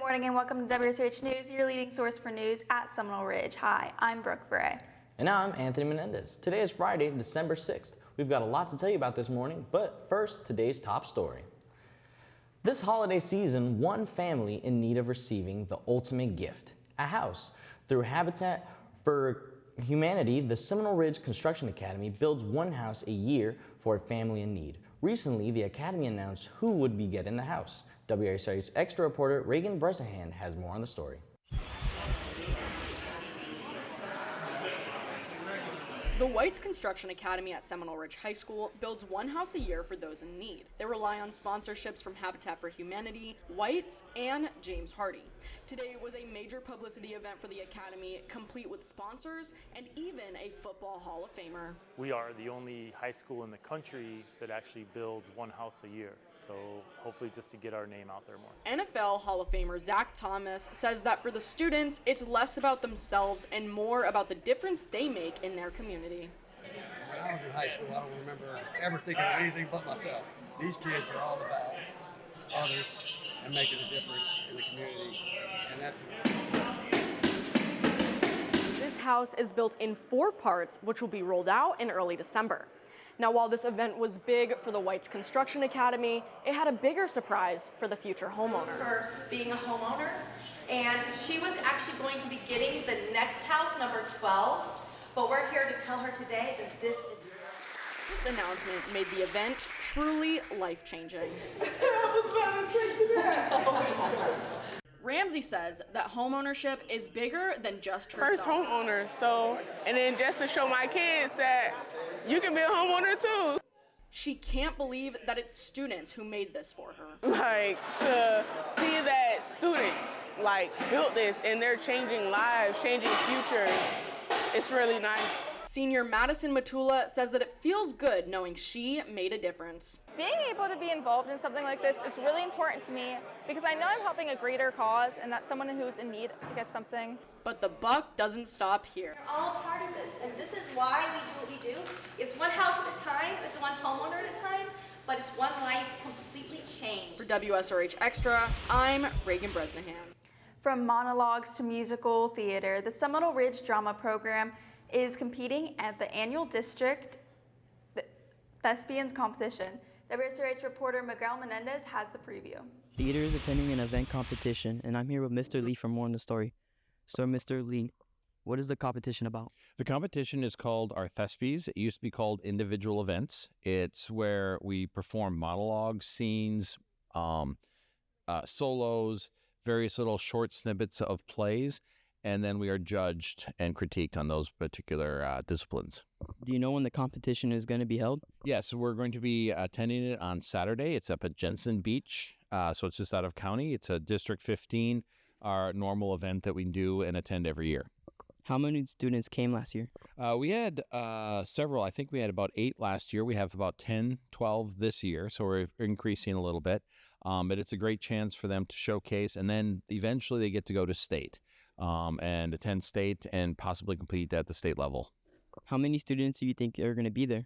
morning and welcome to Wsrh News, your leading source for news at Seminole Ridge. Hi, I'm Wsrh. And I'm Anthony Menendez. Today is Friday, December 6th. We've got a lot to tell you about this morning, but first, today's top story. This holiday season, one family in need of receiving the ultimate gift, a house. Through Habitat for Humanity, the Seminole Ridge Construction Academy builds one house a year for a family in need. Recently, the Academy announced who would be getting the house. Wsrh's extra reporter Reagan Bresnahan has more on the story. The White's Construction Academy at Seminole Ridge High School builds one house a year for those in need. They rely on sponsorships from Habitat for Humanity, White's, and James Hardy. Today was a major publicity event for the Academy, complete with sponsors and even a football Hall of Famer. We are the only high school in the country that actually builds one house a year, so hopefully just to get our name out there more. NFL Hall of Famer Zach Thomas says that for the students, it's less about themselves and more about the difference they make in their community. When I was in high school, I don't remember ever thinking of anything but myself. These kids are all about others and making a difference in the community, and that's This house is built in 4 parts, which will be rolled out in early December. Now, while this event was big for the White's Construction Academy, it had a bigger surprise for the future homeowner. For being a homeowner, and she was actually going to be getting the next house, number 12, but we're here to tell her today that this is yours. This announcement made the event truly life-changing. Ramsey says that homeownership is bigger than just herself. First homeowner, and then just to show my kids that you can be a homeowner too. She can't believe that it's students who made this for her. Like, to see that students built this and they're changing lives, changing futures, it's really nice. Senior Madison Matula says that it feels good knowing she made a difference. Being able to be involved in something like this is really important to me because I know I'm helping a greater cause and that someone who's in need gets something. But the buck doesn't stop here. We're all part of this, and this is why we do what we do. It's one house at a time, it's one homeowner at a time, but it's one life completely changed. For WSRH Extra, I'm Reagan Bresnahan. From monologues to musical theater, the Seminole Ridge Drama Program is competing at the annual district thespians competition. WSRH reporter Miguel Menendez has the preview. Theater is attending an event competition, and I'm here with Mr. Lee for more on the story. So, Mr. Lee, what is the competition about? The competition is called our Thespies. It used to be called individual events. It's where we perform monologues, scenes, solos, various little short snippets of plays, and then we are judged and critiqued on those particular disciplines. Do you know when the competition is going to be held? Yes, we're going to be attending it on Saturday. It's up at Jensen Beach, so it's just out of county. It's a District 15, our normal event that we do and attend every year. How many students came last year? We had several. I think we had about 8 last year. We have about 10, 12 this year, so we're increasing a little bit. But it's a great chance for them to showcase, and then eventually they get to go to state and attend state and possibly compete at the state level. How many students do you think are going to be there?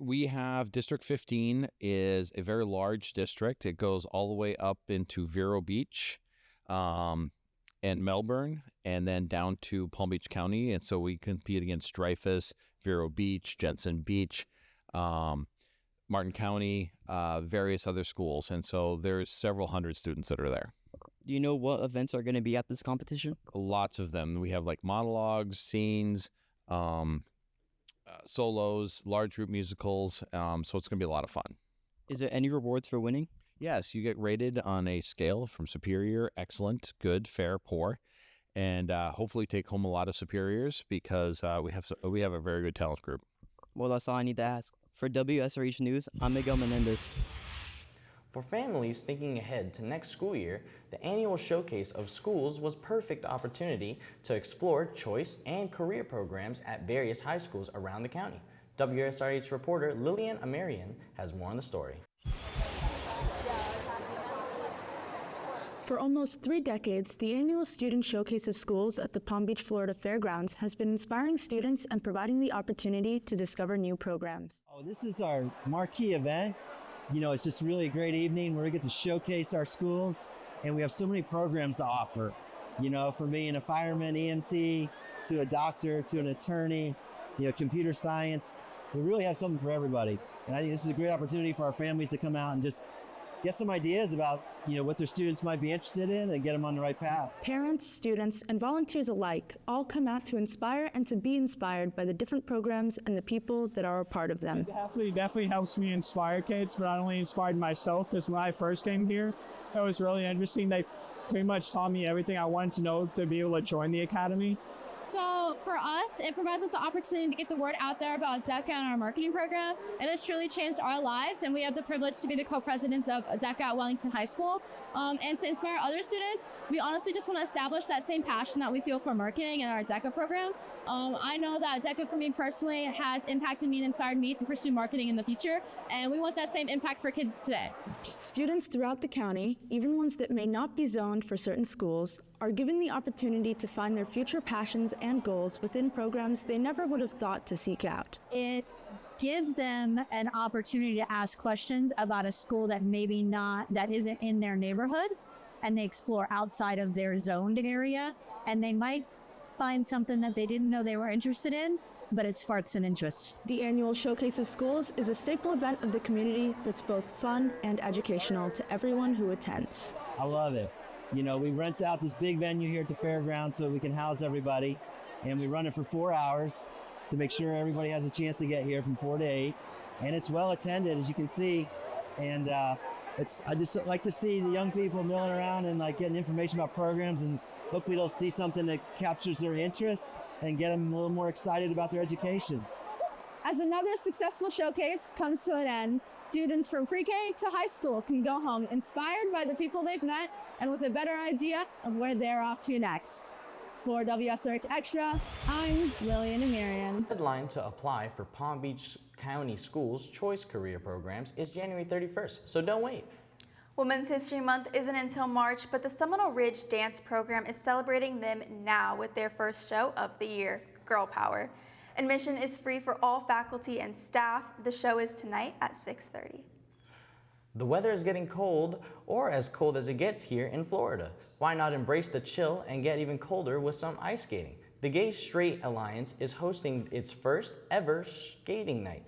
We have District 15 is a very large district. It goes all the way up into Vero Beach and Melbourne, and then down to Palm Beach County. And so we compete against Dreyfus, Vero Beach, Jensen Beach, Martin County, various other schools. And so there's several hundred students that are there. Do you know what events are going to be at this competition? Lots of them. We have monologues, scenes, solos, large group musicals. So it's going to be a lot of fun. Is there any rewards for winning? Yes, you get rated on a scale from superior, excellent, good, fair, poor, and hopefully take home a lot of superiors because we have a very good talent group. Well, that's all I need to ask. For WSRH News, I'm Miguel Menendez. For families thinking ahead to next school year, the annual showcase of schools was a perfect opportunity to explore choice and career programs at various high schools around the county. WSRH reporter Lillian Amarian has more on the story. For almost 3 decades, the annual Student Showcase of Schools at the Palm Beach, Florida Fairgrounds has been inspiring students and providing the opportunity to discover new programs. This is our marquee event. It's just really a great evening where we get to showcase our schools and we have so many programs to offer. You know, from being a fireman, EMT, to a doctor, to an attorney, you know, computer science. We really have something for everybody. And I think this is a great opportunity for our families to come out and just get some ideas about, you know, what their students might be interested in and get them on the right path. Parents, students, and volunteers alike all come out to inspire and to be inspired by the different programs and the people that are a part of them. It definitely helps me inspire kids, but not only inspired myself, because when I first came here, it was really interesting. They pretty much taught me everything I wanted to know to be able to join the academy. So for us, it provides us the opportunity to get the word out there about DECA and our marketing program. It has truly changed our lives, and we have the privilege to be the co-president of DECA at Wellington High School. And to inspire other students, we honestly just want to establish that same passion that we feel for marketing in our DECA program. I know that DECA for me personally has impacted me and inspired me to pursue marketing in the future, and we want that same impact for kids today. Students throughout the county, even ones that may not be zoned for certain schools, are given the opportunity to find their future passions and goals within programs they never would have thought to seek out. It gives them an opportunity to ask questions about a school that that isn't in their neighborhood, and they explore outside of their zoned area, and they might find something that they didn't know they were interested in, but it sparks an interest. The annual Showcase of Schools is a staple event of the community that's both fun and educational to everyone who attends. I love it. You know, we rent out this big venue here at the fairgrounds so we can house everybody, and we run it for 4 hours to make sure everybody has a chance to get here from 4 to 8. And it's well attended, as you can see. And I just like to see the young people milling around and like getting information about programs, and hopefully they'll see something that captures their interest and get them a little more excited about their education. As another successful showcase comes to an end, students from pre-K to high school can go home inspired by the people they've met and with a better idea of where they're off to next. For Wsrh Extra, I'm Lillian Amirian. The deadline to apply for Palm Beach County Schools Choice Career Programs is January 31st, so don't wait. Women's History Month isn't until March, but the Seminole Ridge Dance Program is celebrating them now with their first show of the year, Girl Power. Admission is free for all faculty and staff. The show is tonight at 6:30. The weather is getting cold, or as cold as it gets here in Florida. Why not embrace the chill and get even colder with some ice skating? The Gay Straight Alliance is hosting its first ever skating night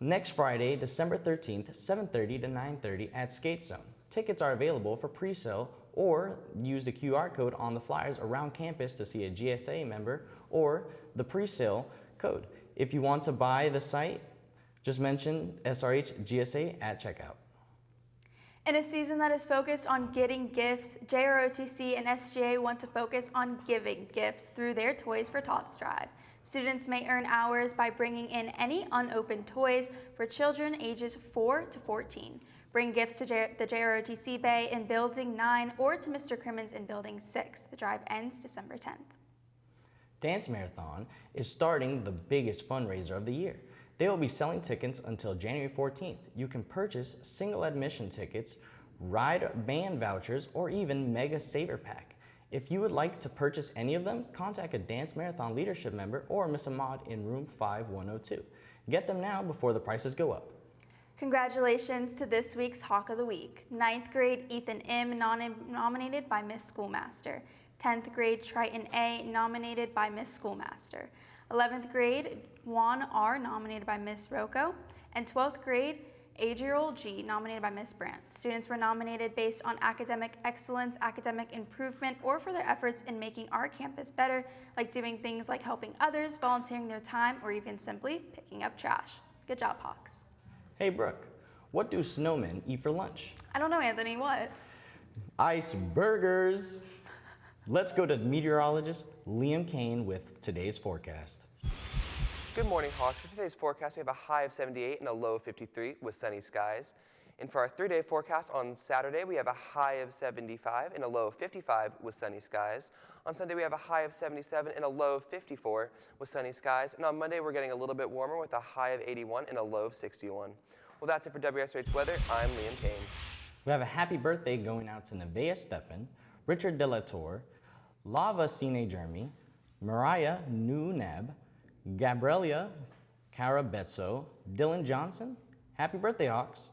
next Friday, December 13th, 7:30 to 9:30 at Skate Zone. Tickets are available for pre-sale, or use the QR code on the flyers around campus to see a GSA member or the pre-sale code. If you want to buy the site, just mention SRH GSA at checkout. In a season that is focused on getting gifts, JROTC and SGA want to focus on giving gifts through their Toys for Tots drive. Students may earn hours by bringing in any unopened toys for children ages 4 to 14. Bring gifts to the JROTC Bay in Building 9 or to Mr. Crimmins in Building 6. The drive ends December 10th. Dance Marathon is starting the biggest fundraiser of the year. They will be selling tickets until January 14th. You can purchase single admission tickets, ride band vouchers, or even Mega Saver Pack. If you would like to purchase any of them, contact a Dance Marathon leadership member or Miss Ahmad in room 5102. Get them now before the prices go up. Congratulations to this week's Hawk of the Week. 9th grade Ethan M. nominated by Miss Schoolmaster. 10th grade Triton A, nominated by Miss Schoolmaster. 11th grade Juan R, nominated by Miss Rocco. And 12th grade Adriel G, nominated by Miss Brandt. Students were nominated based on academic excellence, academic improvement, or for their efforts in making our campus better, like doing things like helping others, volunteering their time, or even simply picking up trash. Good job, Hawks. Hey Brooke, what do snowmen eat for lunch? I don't know, Anthony, what? Ice burgers. Let's go to meteorologist Liam Kane with today's forecast. Good morning, Hawks. For today's forecast, we have a high of 78 and a low of 53 with sunny skies. And for our 3-day forecast on Saturday, we have a high of 75 and a low of 55 with sunny skies. On Sunday, we have a high of 77 and a low of 54 with sunny skies. And on Monday, we're getting a little bit warmer with a high of 81 and a low of 61. Well, that's it for Wsrh Weather. I'm Liam Kane. We have a happy birthday going out to Nevaeh Stefan, Richard Delator, Lava Sine Jeremy, Mariah Nuneb, Gabrielia Carabezzo, Dylan Johnson. Happy birthday, Hawks.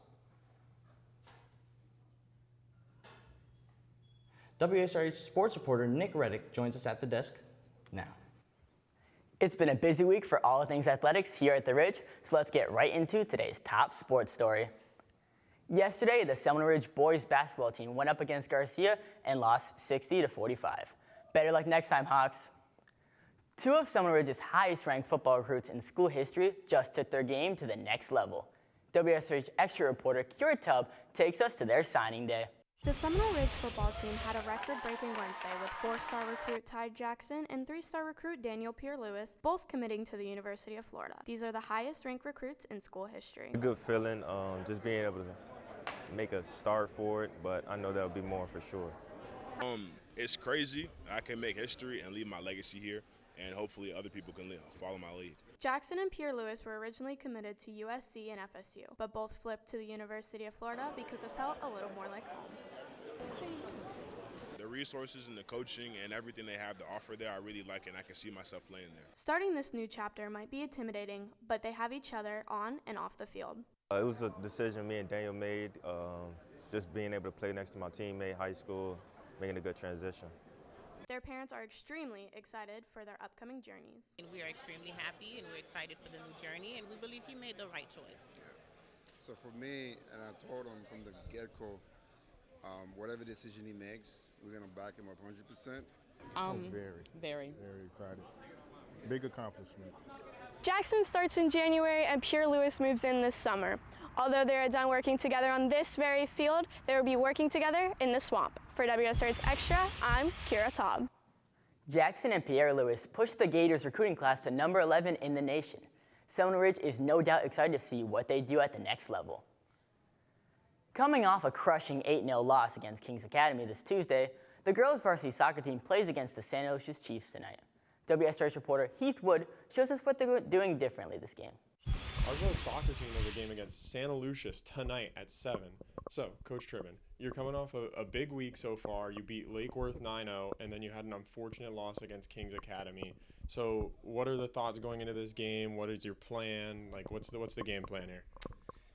WSRH sports reporter Nick Reddick joins us at the desk now. It's been a busy week for all things athletics here at the Ridge, so let's get right into today's top sports story. Yesterday, the Seminole Ridge boys basketball team went up against Garcia and lost 60-45. Better luck next time, Hawks. Two of Seminole Ridge's highest-ranked football recruits in school history just took their game to the next level. WSRH Extra reporter Kira Tubb takes us to their signing day. The Seminole Ridge football team had a record-breaking Wednesday with 4-star recruit Ty Jackson and 3-star recruit Daniel Pierre-Lewis both committing to the University of Florida. These are the highest-ranked recruits in school history. A good feeling, just being able to make a start for it, but I know there'll be more for sure. It's crazy. I can make history and leave my legacy here, and hopefully other people can follow my lead. Jackson and Pierre-Lewis were originally committed to USC and FSU, but both flipped to the University of Florida because it felt a little more like home. The resources and the coaching and everything they have to offer there, I really like, and I can see myself playing there. Starting this new chapter might be intimidating, but they have each other on and off the field. It was a decision me and Daniel made, just being able to play next to my teammate, high school, making a good transition. Their parents are extremely excited for their upcoming journeys. And we are extremely happy and we're excited for the new journey, and we believe he made the right choice. So for me, and I told him from the get-go, whatever decision he makes, we're going to back him up 100%. Very excited. Big accomplishment. Jackson starts in January and Pierre-Lewis moves in this summer. Although they are done working together on this very field, they will be working together in the swamp. For WSRH Extra, I'm Kira Taub. Jackson and Pierre-Lewis pushed the Gators recruiting class to number 11 in the nation. Seminole Ridge is no doubt excited to see what they do at the next level. Coming off a crushing 8-0 loss against Kings Academy this Tuesday, the girls' varsity soccer team plays against the Santa Lucia's Chiefs tonight. WSRH reporter Heath Wood shows us what they're doing differently this game. Our girls' soccer team has a game against Santa Lucia's tonight at 7. So, Coach Tribbin, you're coming off a big week so far. You beat Lake Worth 9-0, and then you had an unfortunate loss against Kings Academy. So, what are the thoughts going into this game? What is your plan? Like, what's the game plan here?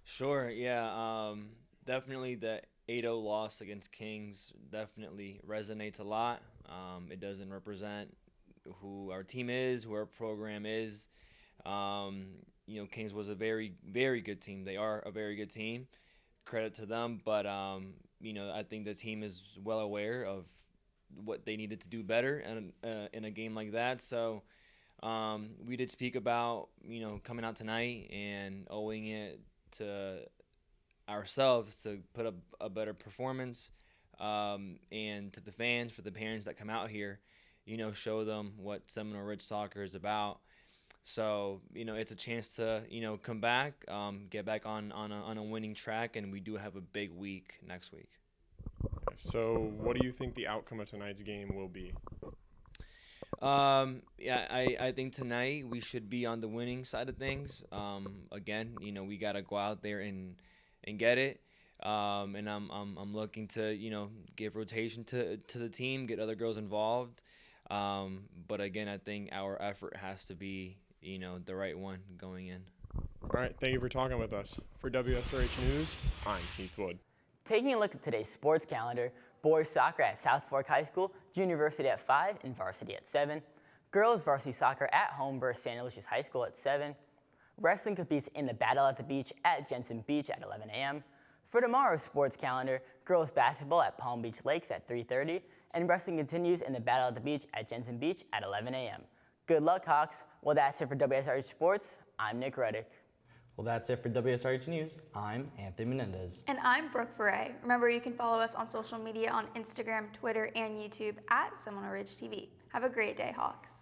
Sure, yeah. Definitely the 8-0 loss against Kings definitely resonates a lot. It doesn't represent who our team is, who our program is. Kings was a very, very good team. They are a very good team. Credit to them. But, I think the team is well aware of what they needed to do better in a game like that. So we did speak about, coming out tonight and owing it to ourselves to put up a better performance, and to the fans, for the parents that come out here, show them what Seminole Ridge soccer is about. So, it's a chance to, come back, get back on a winning track, and we do have a big week next week. So, what do you think the outcome of tonight's game will be? I think tonight we should be on the winning side of things. Again, we got to go out there and get it. And I'm looking to, give rotation to the team, get other girls involved. But again, I think our effort has to be, the right one going in. All right, thank you for talking with us. For WSRH News, I'm Heath Wood. Taking a look at today's sports calendar, boys soccer at South Fork High School, junior varsity at 5 and varsity at 7. Girls varsity soccer at home versus Santa Lucia's High School at 7. Wrestling competes in the Battle at the Beach at Jensen Beach at 11 a.m. For tomorrow's sports calendar, girls basketball at Palm Beach Lakes at 3:30, and wrestling continues in the Battle at the Beach at Jensen Beach at 11 a.m. Good luck, Hawks. Well, that's it for WSRH Sports. I'm Nick Reddick. Well, that's it for WSRH News. I'm Anthony Menendez. And I'm Brooke Foray. Remember, you can follow us on social media on Instagram, Twitter, and YouTube at Seminole Ridge TV. Have a great day, Hawks.